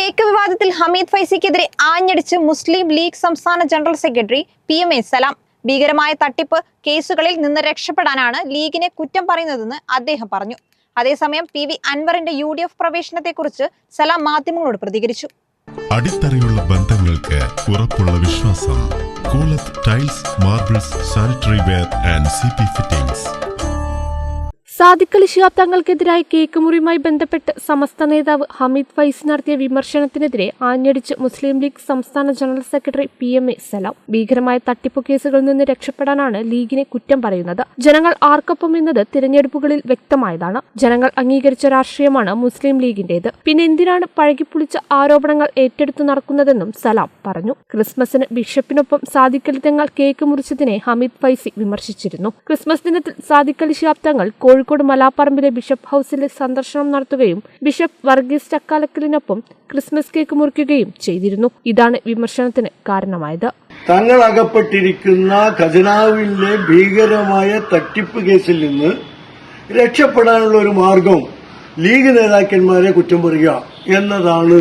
Cake വിവാദത്തിൽ ഹമീദ് ഫൈസിക്കെതിരെ ആഞ്ഞടിച്ച് മുസ്ലിം ലീഗ് സംസ്ഥാന general secretary PMA Salam. ഭീകരമായ തട്ടിപ്പ് കേസുകളിൽ നിന്ന് രക്ഷപ്പെടാനാണ് ലീഗിനെ കുറ്റം പറയുന്നതെന്ന് അദ്ദേഹം പറഞ്ഞു. അതേസമയം PV അൻവറിന്റെ UDF പ്രവേശനത്തെക്കുറിച്ച് സലാം മാധ്യമങ്ങളോട് പ്രതികരിച്ചു. അടിത്തറയുള്ള ബന്ധങ്ങൾക്ക് ഉറപ്പുള്ള വിശ്വാസം. കൂലത്ത് tiles, marbles, sanitary ware and CP fittings. Sadiq Ali Shihab തങ്ങൾക്കെതിരായ കേക്ക് മുറിയുമായി ബന്ധപ്പെട്ട് സമസ്ത നേതാവ് ഹമീദ് ഫൈസി നടത്തിയ വിമർശനത്തിനെതിരെ ആഞ്ഞടിച്ച് മുസ്ലിം ലീഗ് സംസ്ഥാന ജനറൽ സെക്രട്ടറി PMA സലാം. ഭീകരമായ തട്ടിപ്പ് കേസുകളിൽ നിന്ന് രക്ഷപ്പെടാനാണ് ലീഗിനെ കുറ്റം പറയുന്നത്. ജനങ്ങൾ ആർക്കൊപ്പം എന്നത് തിരഞ്ഞെടുപ്പുകളിൽ വ്യക്തമായതാണ്. ജനങ്ങൾ അംഗീകരിച്ച രാഷ്ട്രീയമാണ് മുസ്ലിം ലീഗിന്റേത്. പിന്നെ എന്തിനാണ് പഴകിപ്പുളിച്ച ആരോപണങ്ങൾ ഏറ്റെടുത്തു നടക്കുന്നതെന്നും സലാം പറഞ്ഞു. ക്രിസ്മസിന് ബിഷപ്പിനൊപ്പം സാദിഖ് അലി തങ്ങൾ കേക്ക് മുറിച്ചതിനെ ഹമീദ് ഫൈസി വിമർശിച്ചിരുന്നു. ക്രിസ്മസ് ദിനത്തിൽ സാദിഖ് അലി ശിഹാബ് തങ്ങൾ കോഴിക്കോട് മലാപ്പറമ്പിലെ ബിഷപ്പ് ഹൌസിലെ സന്ദർശനം നടത്തുകയും ബിഷപ്പ് വർഗീസ് ചക്കാലക്കലിനൊപ്പം ക്രിസ്മസ് കേക്ക് മുറിക്കുകയും ചെയ്തിരുന്നു. ഇതാണ് വിമർശനത്തിന് കാരണമായത്. തങ്ങൾ അകപ്പെട്ടിരിക്കുന്ന ഖജനാവിലെ ഭീകരമായ തട്ടിപ്പ് കേസിൽ നിന്ന് രക്ഷപ്പെടാനുള്ള ഒരു മാർഗം ലീഗ് നേതാക്കന്മാരെ കുറ്റം പറയുക എന്നതാണ്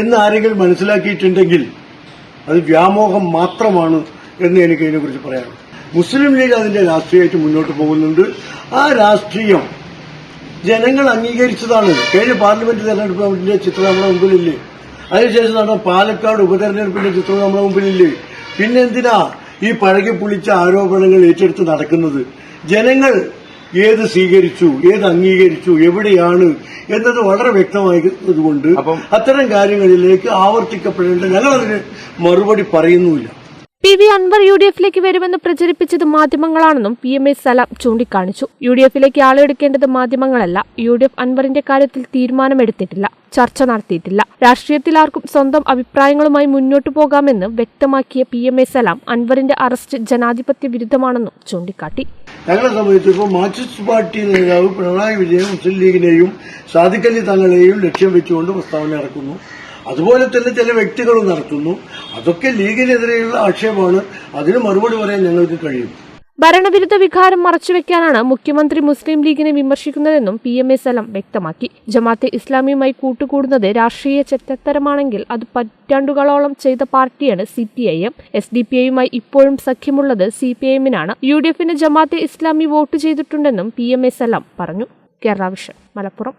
എന്ന് ആരെങ്കിലും മനസ്സിലാക്കിയിട്ടുണ്ടെങ്കിൽ അത് വ്യാമോഹം മാത്രമാണ് എന്ന് എനിക്ക് ഇതിനെക്കുറിച്ച് പറയാനുള്ളത്. മുസ്ലിം ലീഗ് അതിന്റെ രാഷ്ട്രീയമായിട്ട് മുന്നോട്ട് പോകുന്നുണ്ട്. ആ രാഷ്ട്രീയം ജനങ്ങൾ അംഗീകരിച്ചതാണ്. കഴിഞ്ഞ പാർലമെന്റ് തെരഞ്ഞെടുപ്പിന്റെ ചിത്രം നമ്മുടെ മുമ്പിലില്ലേ? അതിനുശേഷം നടന്ന പാലക്കാട് ഉപതെരഞ്ഞെടുപ്പിന്റെ ചിത്രം നമ്മുടെ മുമ്പിലില്ലേ? പിന്നെന്തിനാ ഈ പഴകിപ്പുളിച്ച ആരോപണങ്ങൾ ഏറ്റെടുത്ത് നടക്കുന്നത്? ജനങ്ങൾ ഏത് സ്വീകരിച്ചു, ഏത് അംഗീകരിച്ചു, എവിടെയാണ് എന്നത് വളരെ വ്യക്തമായതുകൊണ്ട് അത്തരം കാര്യങ്ങളിലേക്ക് ആവർത്തിക്കപ്പെടേണ്ട ഞങ്ങളതിന് മറുപടി പറയുന്നുമില്ല. PV അൻവർ UDFിലേക്ക് വരുമെന്ന് പ്രചരിപ്പിച്ചത് മാധ്യമങ്ങളാണെന്നും PMA സലാം ചൂണ്ടിക്കാണിച്ചു. UDFിലേക്ക് ആളെടുക്കേണ്ടത് മാധ്യമങ്ങളല്ല. UDF അൻവറിന്റെ കാര്യത്തിൽ തീരുമാനമെടുത്തിട്ടില്ല, ചർച്ച നടത്തിയിട്ടില്ല. രാഷ്ട്രീയത്തിൽ ആർക്കും സ്വന്തം അഭിപ്രായങ്ങളുമായി മുന്നോട്ടു പോകാമെന്ന് വ്യക്തമാക്കിയ PMA സലാം അൻവറിന്റെ അറസ്റ്റ് ജനാധിപത്യ വിരുദ്ധമാണെന്നും ചൂണ്ടിക്കാട്ടി. ഞങ്ങളെ സംബന്ധിച്ചിപ്പോൾ മാർക്സിസ്റ്റ് പാർട്ടി നേതാവ് പിണറായി വിജയൻ മുസ്ലിം ലീഗിനെയും സാദിഖ് അലി തങ്ങളെയും ലക്ഷ്യം വെച്ചുകൊണ്ട് പ്രസ്താവന ഇറക്കുന്നു. അതുപോലെ തന്നെ ചില വ്യക്തികളും നടത്തുന്നു. അതൊക്കെ ലീഗിനെതിരെയുള്ള ആക്ഷേപമാണ്. അതിന് മറുപടി പറയാൻ ഞങ്ങൾക്ക് കഴിയും. ഭരണവിരുദ്ധ വികാരം മറച്ചുവെക്കാനാണ് മുഖ്യമന്ത്രി മുസ്ലിം ലീഗിനെ വിമർശിക്കുന്നതെന്നും PMA സലാം വ്യക്തമാക്കി. ജമാഅത്തെ ഇസ്ലാമിയുമായി കൂട്ടുകൂടുന്നത് രാഷ്ട്രീയ ചെറ്റത്തരമാണെങ്കിൽ അത് പറ്റാണ്ടുകളോളം ചെയ്ത പാർട്ടിയാണ് CPIM. SDPIയുമായി ഇപ്പോഴും സഖ്യമുള്ളത് CPIMനാണ്. UDFന് ജമാഅത്തെ ഇസ്ലാമി വോട്ട് ചെയ്തിട്ടുണ്ടെന്നും PMA സലാം പറഞ്ഞു. കേരള വിഷൻ, മലപ്പുറം.